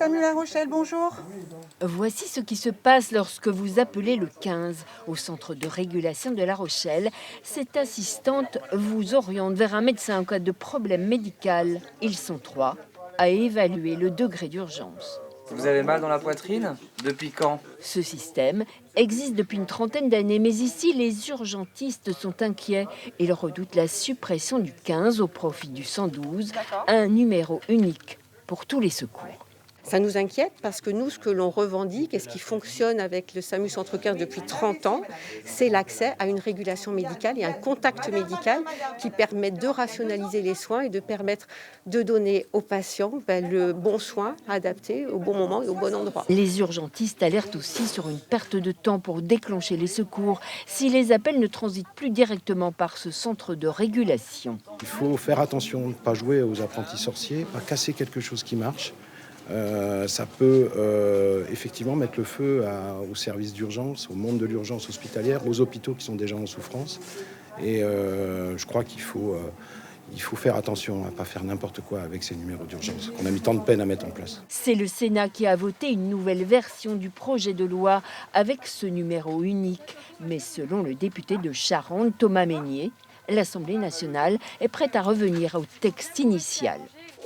SAMU La Rochelle, bonjour. Voici ce qui se passe lorsque vous appelez le 15 au centre de régulation de La Rochelle. Cette assistante vous oriente vers un médecin en cas de problème médical. Ils sont 3 à évaluer le degré d'urgence. Vous avez mal dans la poitrine? Depuis quand? Ce système existe depuis une trentaine d'années, mais ici, les urgentistes sont inquiets. Ils redoutent la suppression du 15 au profit du 112, un numéro unique pour tous les secours. Ça nous inquiète parce que nous, ce que l'on revendique et ce qui fonctionne avec le SAMU Centre 15 depuis 30 ans, c'est l'accès à une régulation médicale et un contact médical qui permettent de rationaliser les soins et de permettre de donner aux patients le bon soin adapté au bon moment et au bon endroit. Les urgentistes alertent aussi sur une perte de temps pour déclencher les secours si les appels ne transitent plus directement par ce centre de régulation. Il faut faire attention, ne pas jouer aux apprentis sorciers, pas casser quelque chose qui marche. Ça peut effectivement mettre le feu au service d'urgence, au monde de l'urgence hospitalière, aux hôpitaux qui sont déjà en souffrance. Et je crois qu'il faut faire attention à ne pas faire n'importe quoi avec ces numéros d'urgence qu'on a mis tant de peine à mettre en place. C'est le Sénat qui a voté une nouvelle version du projet de loi avec ce numéro unique. Mais selon le député de Charente, Thomas Mesnier, l'Assemblée nationale est prête à revenir au texte initial.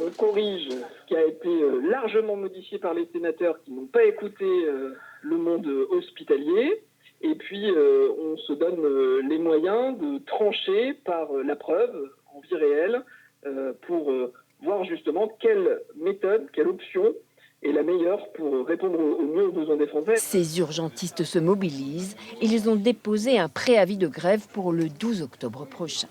On corrige ce qui a été largement modifié par les sénateurs qui n'ont pas écouté le monde hospitalier. Et puis, on se donne les moyens de trancher par la preuve en vie réelle pour voir justement quelle méthode, quelle option est la meilleure pour répondre au mieux aux besoins des Français. Ces urgentistes se mobilisent. Ils ont déposé un préavis de grève pour le 12 octobre prochain.